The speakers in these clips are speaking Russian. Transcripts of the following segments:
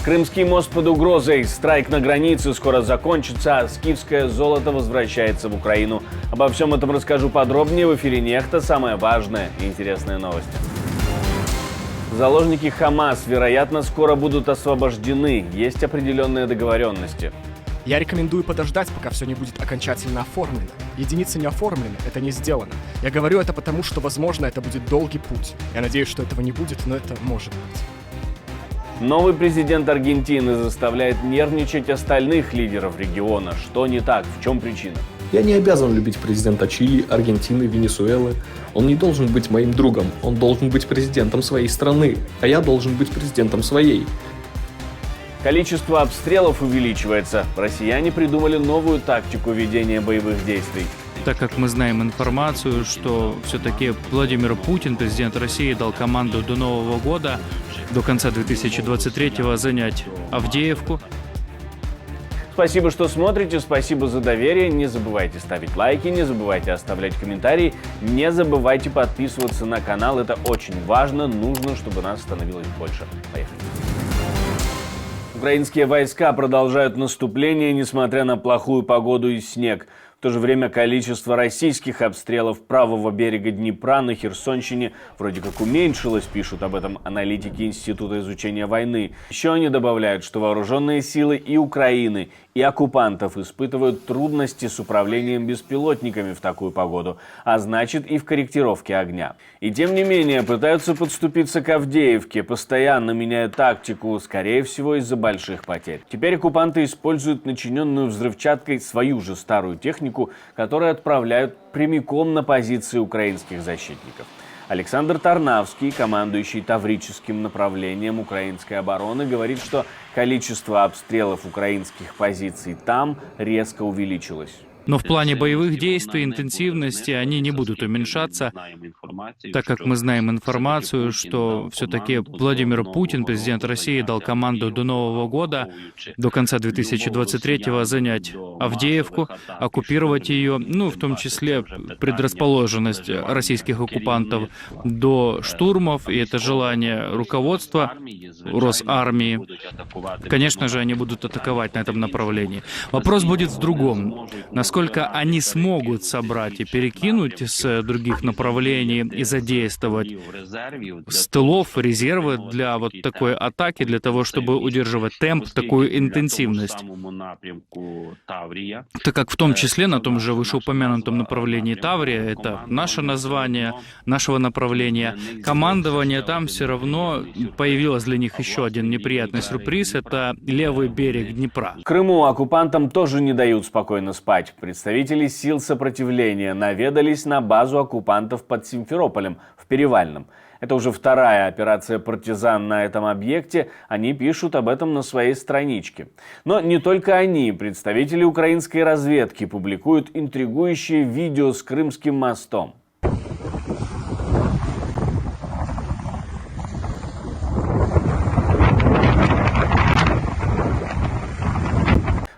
Крымский мост под угрозой, страйк на границе скоро закончится, а скифское золото возвращается в Украину. Обо всем этом расскажу подробнее в эфире «Нехта». Самое важное и интересные новости. Заложники Хамас, вероятно, скоро будут освобождены. Есть определенные договоренности. Я рекомендую подождать, пока все не будет окончательно оформлено. Единицы не оформлены, это не сделано. Я говорю это потому, что, возможно, это будет долгий путь. Я надеюсь, что этого не будет, но это может быть. Новый президент Аргентины заставляет нервничать остальных лидеров региона. Что не так? В чем причина? Я не обязан любить президента Чили, Аргентины, Венесуэлы. Он не должен быть моим другом. Он должен быть президентом своей страны. А я должен быть президентом своей. Количество обстрелов увеличивается. Россияне придумали новую тактику ведения боевых действий. Так как мы знаем информацию, что все-таки Владимир Путин, президент России, дал команду до Нового года, до конца 2023-го занять Авдеевку. Спасибо, что смотрите, спасибо за доверие. Не забывайте ставить лайки, не забывайте оставлять комментарии, не забывайте подписываться на канал. Это очень важно, нужно, чтобы нас становилось больше. Поехали. Украинские войска продолжают наступление, несмотря на плохую погоду и снег. В то же время количество российских обстрелов правого берега Днепра на Херсонщине вроде как уменьшилось, пишут об этом аналитики Института изучения войны. Еще они добавляют, что вооруженные силы и Украины, и оккупантов испытывают трудности с управлением беспилотниками в такую погоду, а значит и в корректировке огня. И тем не менее пытаются подступиться к Авдеевке, постоянно меняя тактику, скорее всего из-за больших потерь. Теперь оккупанты используют начиненную взрывчаткой свою же старую технику, которую отправляют прямиком на позиции украинских защитников. Александр Тарнавский, командующий Таврическим направлением украинской обороны, говорит, что количество обстрелов украинских позиций там резко увеличилось. Но в плане боевых действий, интенсивности они не будут уменьшаться, так как мы знаем информацию, что все-таки Владимир Путин, президент России, дал команду до Нового года, до конца 2023-го занять Авдеевку, оккупировать ее, в том числе предрасположенность российских оккупантов до штурмов, и это желание руководства Росармии. Конечно же, они будут атаковать на этом направлении. Вопрос будет в другом. Насколько они смогут собрать и перекинуть с других направлений и задействовать с тылов резервы для вот такой атаки, для того, чтобы удерживать темп, такую интенсивность. Так как в том числе на том же вышеупомянутом направлении Таврия, это наше название, нашего направления, командование там все равно появилось для них еще один неприятный сюрприз, это левый берег Днепра. В Крыму оккупантам тоже не дают спокойно спать. Представители сил сопротивления наведались на базу оккупантов под Симферополем в Перевальном. Это уже вторая операция партизан на этом объекте. Они пишут об этом на своей страничке. Но не только они. Представители украинской разведки публикуют интригующие видео с Крымским мостом.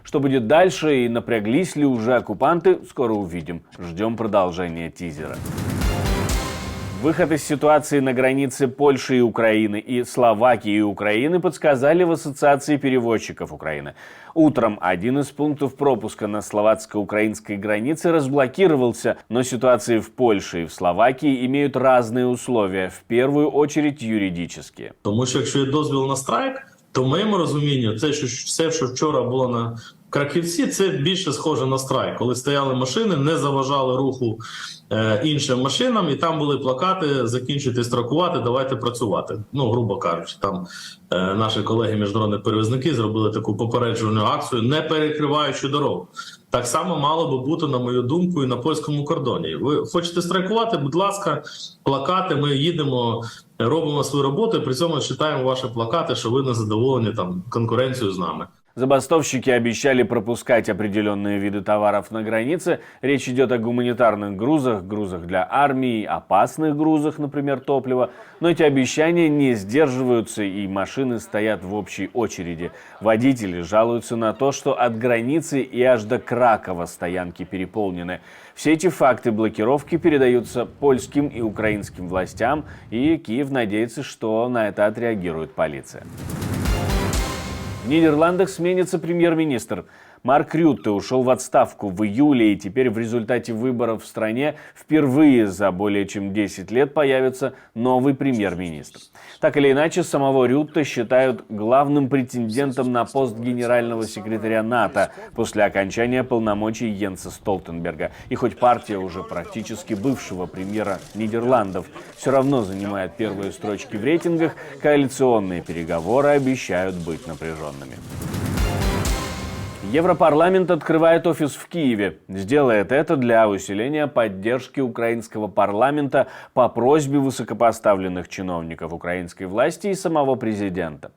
Что будет дальше и напряглись ли уже оккупанты, скоро увидим. Ждем продолжения тизера. Выход из ситуации на границе Польши и Украины и Словакии и Украины подсказали в Ассоциации перевозчиков Украины. Утром один из пунктов пропуска на словацко-украинской границе разблокировался, но ситуации в Польше и в Словакии имеют разные условия, в первую очередь юридические. Тому що якщо є дозвіл на страйк, то в моєму розумінні це все, що вчора було на Краківці, це більше схоже на страйк, коли стояли машини, не заважали руху іншим машинам, і там були плакати «Закінчуйте страйкувати, давайте працювати». Грубо кажучи, там наші колеги міжнародні перевізники зробили таку попереджувальну акцію, не перекриваючи дорогу. Так само мало би бути, на мою думку, і на польському кордоні. Ви хочете страйкувати, будь ласка, плакати, ми їдемо, робимо свою роботу, і при цьому читаємо ваші плакати, що ви не задоволені конкуренцією з нами. Забастовщики обещали пропускать определенные виды товаров на границе. Речь идет о гуманитарных грузах, грузах для армии, опасных грузах, например, топлива. Но эти обещания не сдерживаются, и машины стоят в общей очереди. Водители жалуются на то, что от границы и аж до Кракова стоянки переполнены. Все эти факты блокировки передаются польским и украинским властям, и Киев надеется, что на это отреагирует полиция. В Нидерландах сменится премьер-министр. Марк Рютте ушел в отставку в июле, и теперь в результате выборов в стране впервые за более чем 10 лет появится новый премьер-министр. Так или иначе, самого Рютте считают главным претендентом на пост генерального секретаря НАТО после окончания полномочий Йенса Столтенберга. И хоть партия уже практически бывшего премьера Нидерландов все равно занимает первые строчки в рейтингах, коалиционные переговоры обещают быть напряженными. Европарламент открывает офис в Киеве. Сделает это для усиления поддержки украинского парламента по просьбе высокопоставленных чиновников украинской власти и самого президента.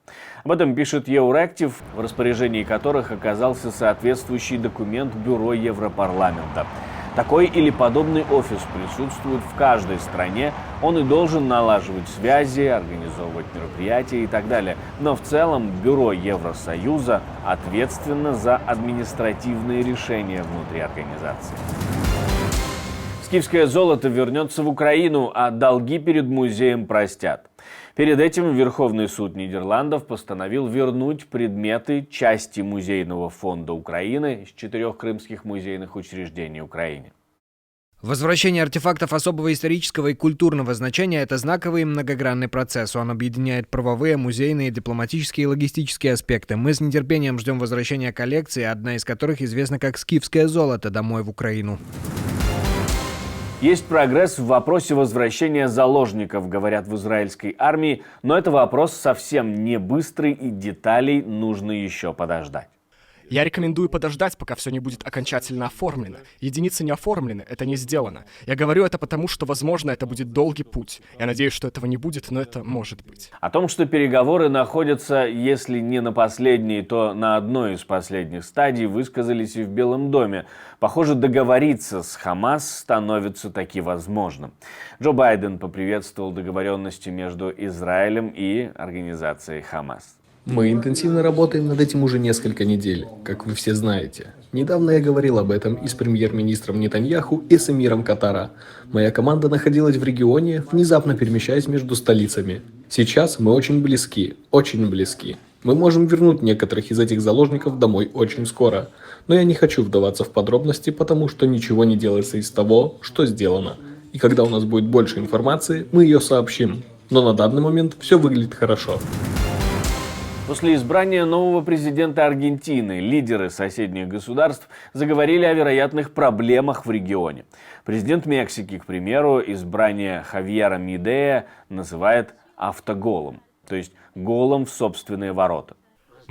Об этом пишет Euractiv, в распоряжении которых оказался соответствующий документ Бюро Европарламента. Такой или подобный офис присутствует в каждой стране, он и должен налаживать связи, организовывать мероприятия и так далее. Но в целом Бюро Евросоюза ответственно за административные решения внутри организации. Скифское золото вернется в Украину, а долги перед музеем простят. Перед этим Верховный суд Нидерландов постановил вернуть предметы части музейного фонда Украины из 4 крымских музейных учреждений Украине. Возвращение артефактов особого исторического и культурного значения – это знаковый и многогранный процесс. Он объединяет правовые, музейные, дипломатические и логистические аспекты. Мы с нетерпением ждем возвращения коллекции, одна из которых известна как «Скифское золото», домой в Украину. Есть прогресс в вопросе возвращения заложников, говорят в израильской армии, но это вопрос совсем не быстрый, и деталей нужно еще подождать. Я рекомендую подождать, пока все не будет окончательно оформлено. Единицы не оформлены, это не сделано. Я говорю это потому, что, возможно, это будет долгий путь. Я надеюсь, что этого не будет, но это может быть. О том, что переговоры находятся, если не на последней, то на одной из последних стадий, высказались и в Белом доме. Похоже, договориться с Хамас становится таки возможным. Джо Байден поприветствовал договоренности между Израилем и организацией Хамас. Мы интенсивно работаем над этим уже несколько недель, как вы все знаете. Недавно я говорил об этом и с премьер-министром Нетаньяху, и с эмиром Катара. Моя команда находилась в регионе, внезапно перемещаясь между столицами. Сейчас мы очень близки, очень близки. Мы можем вернуть некоторых из этих заложников домой очень скоро. Но я не хочу вдаваться в подробности, потому что ничего не делается из того, что сделано. И когда у нас будет больше информации, мы ее сообщим. Но на данный момент все выглядит хорошо. После избрания нового президента Аргентины лидеры соседних государств заговорили о вероятных проблемах в регионе. Президент Мексики, к примеру, избрание Хавьера Милея называет автоголом, то есть голом в собственные ворота.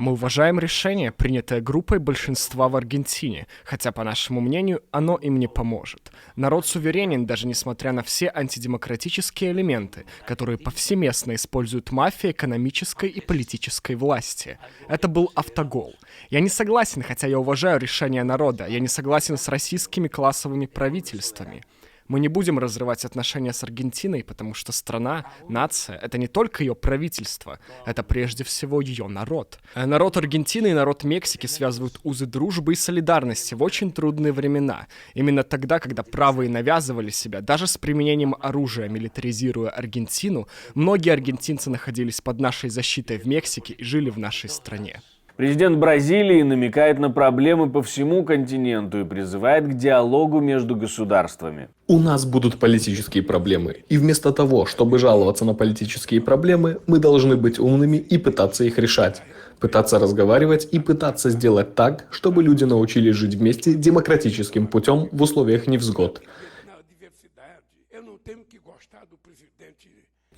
Мы уважаем решение, принятое группой большинства в Аргентине, хотя, по нашему мнению, оно им не поможет. Народ суверенен, даже несмотря на все антидемократические элементы, которые повсеместно используют мафия экономической и политической власти. Это был автогол. Я не согласен, хотя я уважаю решение народа, я не согласен с российскими классовыми правительствами. Мы не будем разрывать отношения с Аргентиной, потому что страна, нация — это не только ее правительство, это прежде всего ее народ. Народ Аргентины и народ Мексики связывают узы дружбы и солидарности в очень трудные времена. Именно тогда, когда правые навязывали себя, даже с применением оружия, милитаризируя Аргентину, многие аргентинцы находились под нашей защитой в Мексике и жили в нашей стране. Президент Бразилии намекает на проблемы по всему континенту и призывает к диалогу между государствами. У нас будут политические проблемы, и вместо того, чтобы жаловаться на политические проблемы, мы должны быть умными и пытаться их решать. Пытаться разговаривать и пытаться сделать так, чтобы люди научились жить вместе демократическим путем в условиях невзгод.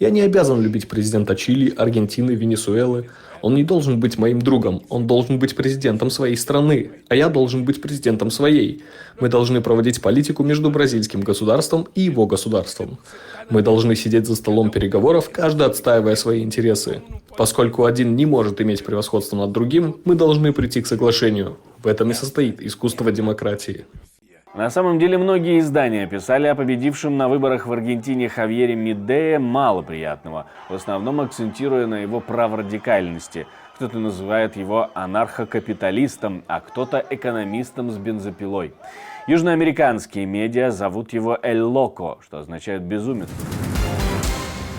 Я не обязан любить президента Чили, Аргентины, Венесуэлы. Он не должен быть моим другом, он должен быть президентом своей страны, а я должен быть президентом своей. Мы должны проводить политику между бразильским государством и его государством. Мы должны сидеть за столом переговоров, каждый отстаивая свои интересы. Поскольку один не может иметь превосходство над другим, мы должны прийти к соглашению. В этом и состоит искусство демократии. На самом деле, многие издания писали о победившем на выборах в Аргентине Хавьере Милее мало приятного, в основном акцентируя на его праворадикальности. Кто-то называет его анархокапиталистом, а кто-то экономистом с бензопилой. Южноамериканские медиа зовут его «Эль Локо», что означает «безумец».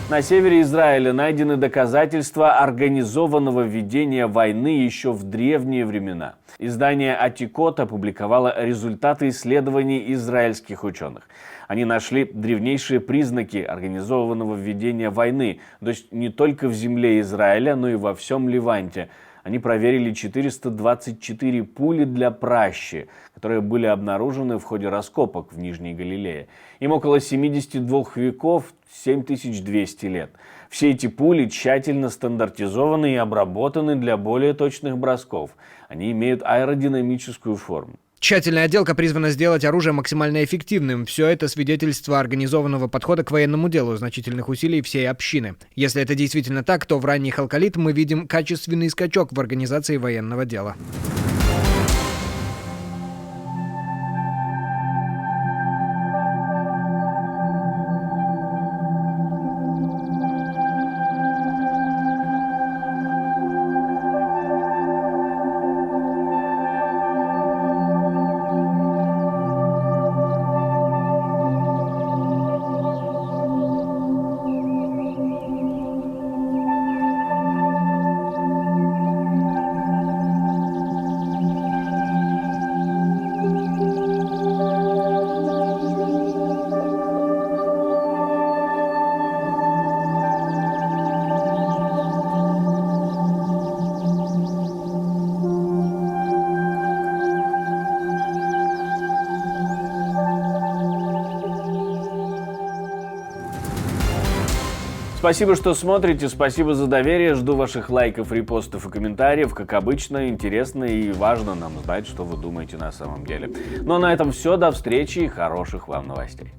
На севере Израиля найдены доказательства организованного ведения войны еще в древние времена. Издание «Атикот» опубликовало результаты исследований израильских ученых. Они нашли древнейшие признаки организованного ведения войны, то есть не только в земле Израиля, но и во всем Ливанте. Они проверили 424 пули для пращи, которые были обнаружены в ходе раскопок в Нижней Галилее. Им около 72 веков, 7200 лет. Все эти пули тщательно стандартизованы и обработаны для более точных бросков. Они имеют аэродинамическую форму. Тщательная отделка призвана сделать оружие максимально эффективным. Все это свидетельство организованного подхода к военному делу, значительных усилий всей общины. Если это действительно так, то в ранних алкалит мы видим качественный скачок в организации военного дела. Спасибо, что смотрите, спасибо за доверие, жду ваших лайков, репостов и комментариев. Как обычно, интересно и важно нам знать, что вы думаете на самом деле. Ну а на этом все, до встречи и хороших вам новостей.